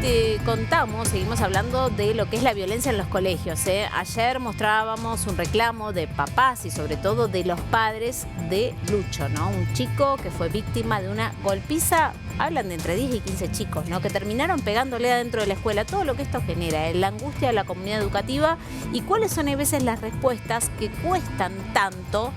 te contamos, seguimos hablando de lo que es la violencia en los colegios. Ayer mostrábamos un reclamo de papás y sobre todo de los padres de Lucho, ¿no? Un chico que fue víctima de una golpiza, hablan de entre 10 y 15 chicos, ¿no? Que terminaron pegándole adentro de la escuela. Todo lo que esto genera, la angustia de la comunidad educativa y cuáles son a veces las respuestas que cuestan tanto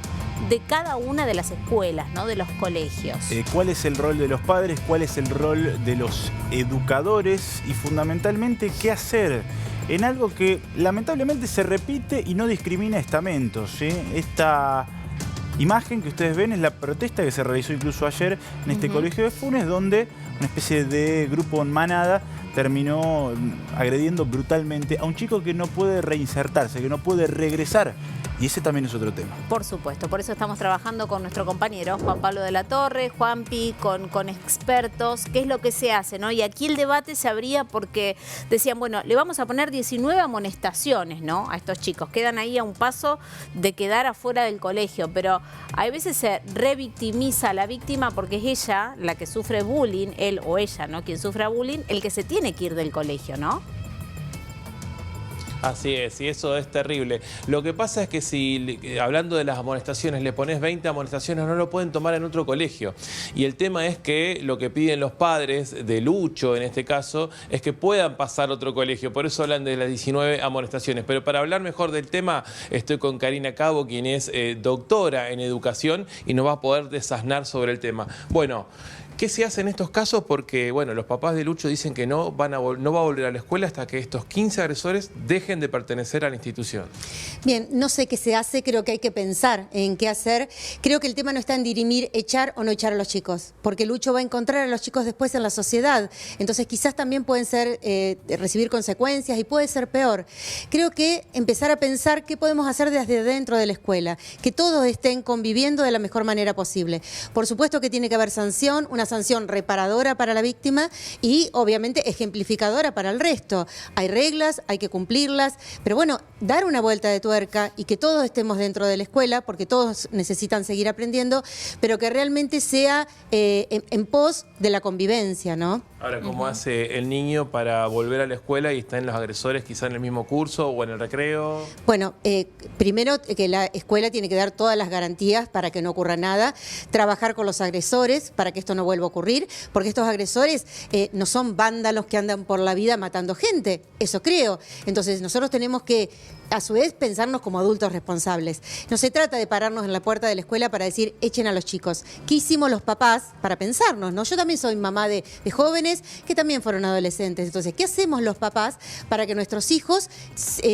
de cada una de las escuelas, ¿no? De los colegios. ¿Cuál es el rol de los padres? ¿Cuál es el rol de los educadores? Y fundamentalmente, ¿qué hacer en algo que lamentablemente se repite y no discrimina estamentos, ¿sí? Esta imagen que ustedes ven es la protesta que se realizó incluso ayer en este colegio de Funes, donde una especie de grupo en manada terminó agrediendo brutalmente a un chico que no puede reinsertarse, que no puede regresar. Y ese también es otro tema. Por supuesto, por eso estamos trabajando con nuestro compañero Juan Pablo de la Torre, Juanpi, con expertos, qué es lo que se hace, ¿no? Y aquí el debate se abría porque decían, bueno, le vamos a poner 19 amonestaciones, ¿no? A estos chicos, quedan ahí a un paso de quedar afuera del colegio, pero a veces se revictimiza a la víctima porque es ella la que sufre bullying, él o ella, ¿no? Quien sufra bullying, el que se tiene que ir del colegio, ¿no? Así es, y eso es terrible. Lo que pasa es que si, hablando de las amonestaciones, le pones 20 amonestaciones, no lo pueden tomar en otro colegio. Y el tema es que lo que piden los padres de Lucho, en este caso, es que puedan pasar a otro colegio. Por eso hablan de las 19 amonestaciones. Pero para hablar mejor del tema, estoy con Karina Cabo, quien es doctora en educación y nos va a poder desasnar sobre el tema. Bueno, ¿qué se hace en estos casos? Porque, bueno, los papás de Lucho dicen que no va a volver a la escuela hasta que estos 15 agresores dejen de pertenecer a la institución. Bien, no sé qué se hace, creo que hay que pensar en qué hacer. Creo que el tema no está en dirimir echar o no echar a los chicos, porque Lucho va a encontrar a los chicos después en la sociedad. Entonces quizás también pueden ser, recibir consecuencias y puede ser peor. Creo que empezar a pensar qué podemos hacer desde dentro de la escuela, que todos estén conviviendo de la mejor manera posible. Por supuesto que tiene que haber sanción, una sanción reparadora para la víctima y obviamente ejemplificadora para el resto. Hay reglas, hay que cumplirlas, pero bueno, dar una vuelta de tuerca y que todos estemos dentro de la escuela, porque todos necesitan seguir aprendiendo, pero que realmente sea en pos de la convivencia, ¿no? Ahora, ¿cómo hace el niño para volver a la escuela y están los agresores quizá en el mismo curso o en el recreo? Bueno, primero que la escuela tiene que dar todas las garantías para que no ocurra nada, trabajar con los agresores para que esto no vuelva a ocurrir, porque estos agresores no son vándalos que andan por la vida matando gente, eso creo. Entonces nosotros tenemos que, a su vez, pensarnos como adultos responsables. No se trata de pararnos en la puerta de la escuela para decir, echen a los chicos. ¿Qué hicimos los papás para pensarnos, no? Yo también soy mamá de jóvenes que también fueron adolescentes. Entonces, ¿qué hacemos los papás para que nuestros hijos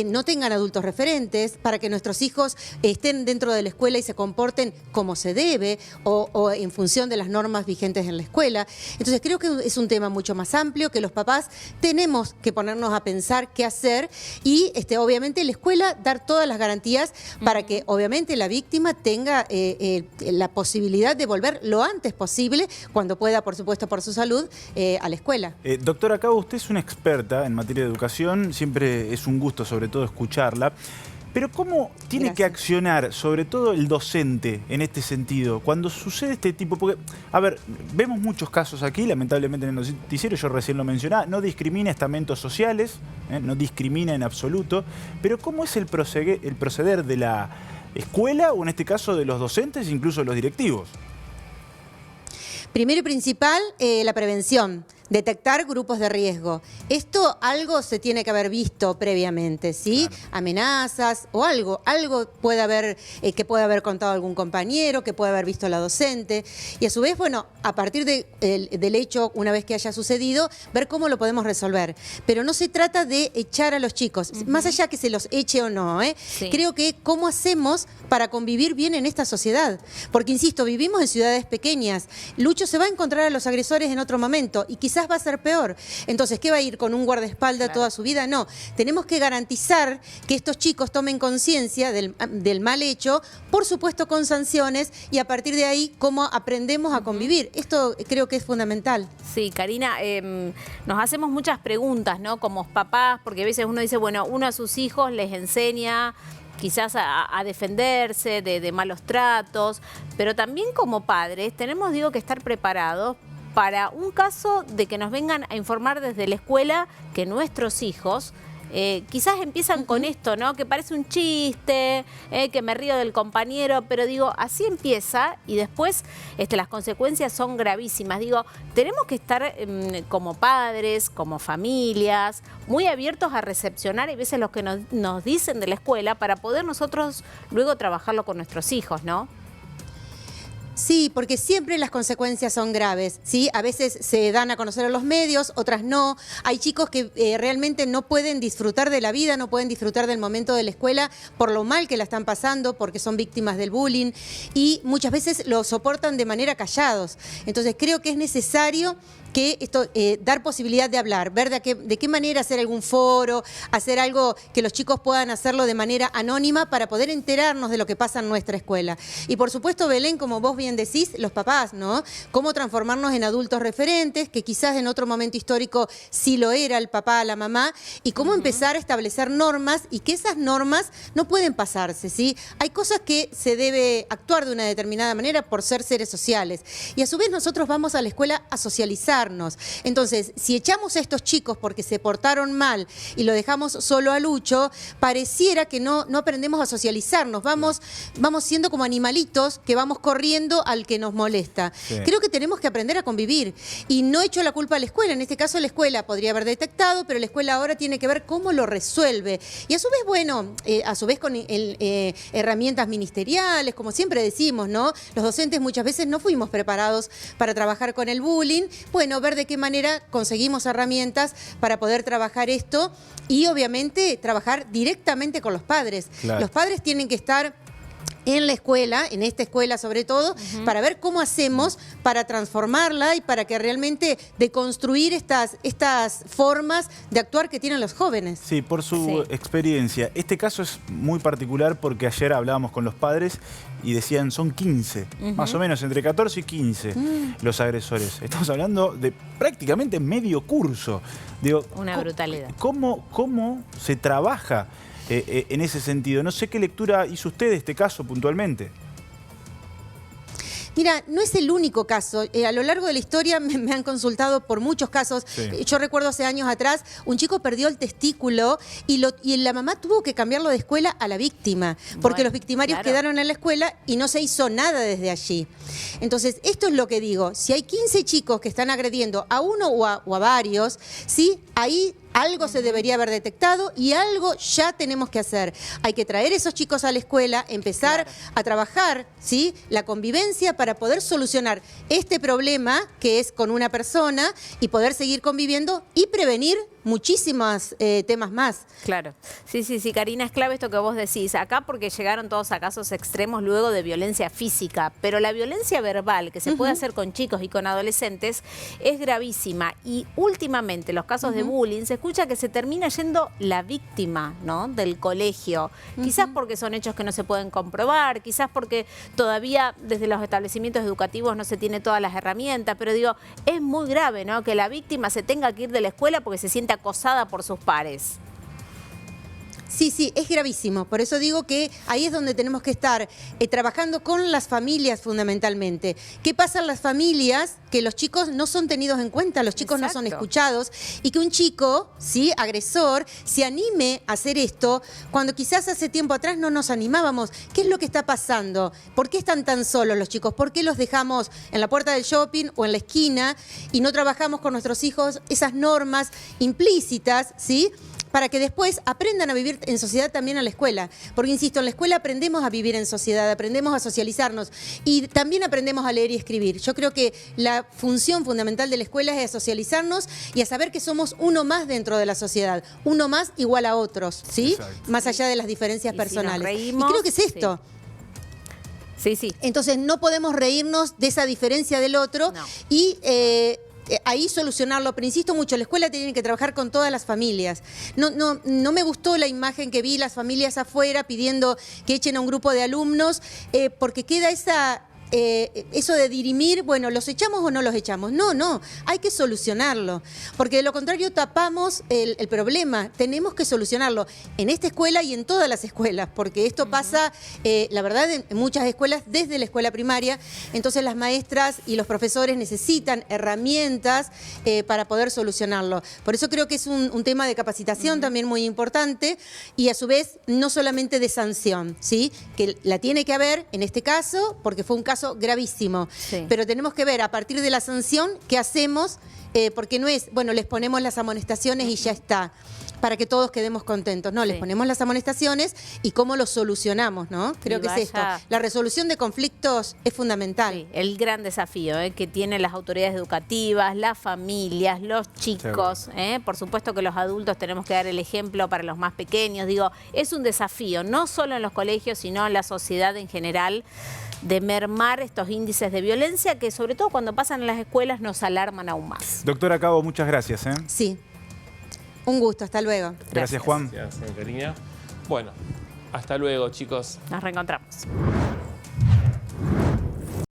no tengan adultos referentes, para que nuestros hijos estén dentro de la escuela y se comporten como se debe o en función de las normas vigentes en la escuela? Entonces, creo que es un tema mucho más amplio, que los papás tenemos que ponernos a pensar qué hacer y obviamente la escuela dar todas las garantías para que obviamente la víctima tenga la posibilidad de volver lo antes posible, cuando pueda, por supuesto, por su salud, a la escuela. Doctora Cabo, usted es una experta en materia de educación, siempre es un gusto sobre todo escucharla, pero ¿cómo tiene que accionar sobre todo el docente en este sentido cuando sucede este tipo? Porque, a ver, vemos muchos casos aquí, lamentablemente en el noticiero, yo recién lo mencionaba, no discrimina estamentos sociales, no discrimina en absoluto, pero ¿cómo es el proceder de la escuela o en este caso de los docentes, incluso de los directivos? Primero y principal, la prevención. Detectar grupos de riesgo. Esto algo se tiene que haber visto previamente, ¿sí? Claro. Amenazas o algo puede haber, que puede haber contado algún compañero, que puede haber visto la docente. Y a su vez, bueno, a partir del hecho, una vez que haya sucedido, ver cómo lo podemos resolver. Pero no se trata de echar a los chicos, más allá que se los eche o no, sí. Creo que cómo hacemos para convivir bien en esta sociedad. Porque, insisto, vivimos en ciudades pequeñas. Lucho se va a encontrar a los agresores en otro momento y quizás va a ser peor. Entonces, ¿qué va a ir con un guardaespaldas toda su vida? No, tenemos que garantizar que estos chicos tomen conciencia del mal hecho, por supuesto con sanciones, y a partir de ahí, cómo aprendemos a convivir. Esto creo que es fundamental. Sí, Karina, nos hacemos muchas preguntas, ¿no? Como papás, porque a veces uno dice, bueno, uno a sus hijos les enseña quizás a defenderse de malos tratos, pero también como padres tenemos, digo, que estar preparados para un caso de que nos vengan a informar desde la escuela que nuestros hijos quizás empiezan con esto, ¿no? Que parece un chiste, que me río del compañero, pero digo, así empieza y después las consecuencias son gravísimas. Digo, tenemos que estar como padres, como familias, muy abiertos a recepcionar a veces lo que nos dicen de la escuela para poder nosotros luego trabajarlo con nuestros hijos, ¿no? Sí, porque siempre las consecuencias son graves, ¿sí? A veces se dan a conocer a los medios, otras no. Hay chicos que realmente no pueden disfrutar de la vida, no pueden disfrutar del momento de la escuela por lo mal que la están pasando, porque son víctimas del bullying y muchas veces lo soportan de manera callados. Entonces creo que es necesario que esto, dar posibilidad de hablar, ver de qué manera hacer algún foro, hacer algo que los chicos puedan hacerlo de manera anónima para poder enterarnos de lo que pasa en nuestra escuela. Y por supuesto, Belén, como vos bien decís, los papás, ¿no? Cómo transformarnos en adultos referentes, que quizás en otro momento histórico sí lo era el papá, la mamá, y cómo empezar a establecer normas y que esas normas no pueden pasarse, ¿sí? Hay cosas que se debe actuar de una determinada manera por ser seres sociales. Y a su vez nosotros vamos a la escuela a socializar. Entonces, si echamos a estos chicos porque se portaron mal y lo dejamos solo a Lucho, pareciera que no aprendemos a socializarnos, vamos siendo como animalitos que vamos corriendo al que nos molesta. Sí. Creo que tenemos que aprender a convivir y no echo la culpa a la escuela. En este caso la escuela podría haber detectado, pero la escuela ahora tiene que ver cómo lo resuelve. Y a su vez, bueno, a su vez con herramientas ministeriales, como siempre decimos, ¿no? Los docentes muchas veces no fuimos preparados para trabajar con el bullying. Bueno, ver de qué manera conseguimos herramientas para poder trabajar esto y obviamente trabajar directamente con los padres. Claro. Los padres tienen que estar en la escuela, en esta escuela sobre todo, para ver cómo hacemos para transformarla y para que realmente deconstruir estas formas de actuar que tienen los jóvenes. Sí, por su experiencia. Este caso es muy particular porque ayer hablábamos con los padres y decían son 15, más o menos entre 14 y 15 los agresores. Estamos hablando de prácticamente medio curso. Digo, una brutalidad. ¿Cómo se trabaja en ese sentido? No sé qué lectura hizo usted de este caso puntualmente. Mira, no es el único caso. A lo largo de la historia me han consultado por muchos casos. Sí. Yo recuerdo hace años atrás, un chico perdió el testículo y la mamá tuvo que cambiarlo de escuela a la víctima, porque los victimarios quedaron en la escuela y no se hizo nada desde allí. Entonces, esto es lo que digo. Si hay 15 chicos que están agrediendo a uno o a varios, ¿sí? Ahí algo se debería haber detectado y algo ya tenemos que hacer. Hay que traer esos chicos a la escuela, empezar a trabajar, ¿sí? La convivencia para poder solucionar este problema que es con una persona y poder seguir conviviendo y prevenir muchísimos temas más. Claro. Sí, Karina, es clave esto que vos decís. Acá porque llegaron todos a casos extremos luego de violencia física, pero la violencia verbal que se puede hacer con chicos y con adolescentes es gravísima y últimamente los casos de bullying se escucha que se termina yendo la víctima, ¿no? Del colegio. Quizás porque son hechos que no se pueden comprobar, quizás porque todavía desde los establecimientos educativos no se tiene todas las herramientas, pero digo, es muy grave, ¿no? Que la víctima se tenga que ir de la escuela porque se siente acosada por sus pares. Sí, es gravísimo. Por eso digo que ahí es donde tenemos que estar trabajando con las familias fundamentalmente. ¿Qué pasa en las familias? Que los chicos no son tenidos en cuenta, los chicos no son escuchados y que un chico, ¿sí? Agresor, se anime a hacer esto cuando quizás hace tiempo atrás no nos animábamos. ¿Qué es lo que está pasando? ¿Por qué están tan solos los chicos? ¿Por qué los dejamos en la puerta del shopping o en la esquina y no trabajamos con nuestros hijos esas normas implícitas, ¿sí? Para que después aprendan a vivir en sociedad también a la escuela. Porque, insisto, en la escuela aprendemos a vivir en sociedad, aprendemos a socializarnos y también aprendemos a leer y escribir. Yo creo que la función fundamental de la escuela es a socializarnos y a saber que somos uno más dentro de la sociedad, uno más igual a otros, ¿sí? Exacto. Más allá de las diferencias personales. Reímos, y creo que es esto. Sí. Entonces no podemos reírnos de esa diferencia del otro y ahí solucionarlo, pero insisto mucho, la escuela tiene que trabajar con todas las familias. No me gustó la imagen que vi, las familias afuera pidiendo que echen a un grupo de alumnos, porque queda eso de dirimir, bueno, ¿los echamos o no los echamos? No, no, hay que solucionarlo, porque de lo contrario tapamos el problema. Tenemos que solucionarlo en esta escuela y en todas las escuelas, porque esto pasa, la verdad, en muchas escuelas desde la escuela primaria. Entonces las maestras y los profesores necesitan herramientas para poder solucionarlo. Por eso creo que es un tema de capacitación también muy importante y a su vez no solamente de sanción, ¿sí? Que la tiene que haber en este caso porque fue un caso gravísimo, Sí. pero tenemos que ver a partir de la sanción qué hacemos, porque no es, bueno, les ponemos las amonestaciones y ya está, para que todos quedemos contentos. No, les Sí. ponemos las amonestaciones y cómo lo solucionamos, ¿no? Creo Y que es esto. vaya- La resolución de conflictos es fundamental. Sí, el gran desafío que tienen las autoridades educativas, las familias, los chicos. Por supuesto que los adultos tenemos que dar el ejemplo para los más pequeños. Digo, es un desafío, no solo en los colegios, sino en la sociedad en general, de mermar estos índices de violencia que sobre todo cuando pasan en las escuelas nos alarman aún más. Doctora Cabo, muchas gracias. Sí. Un gusto, hasta luego. Gracias, Juan. Gracias, Karina. Bueno, hasta luego, chicos. Nos reencontramos.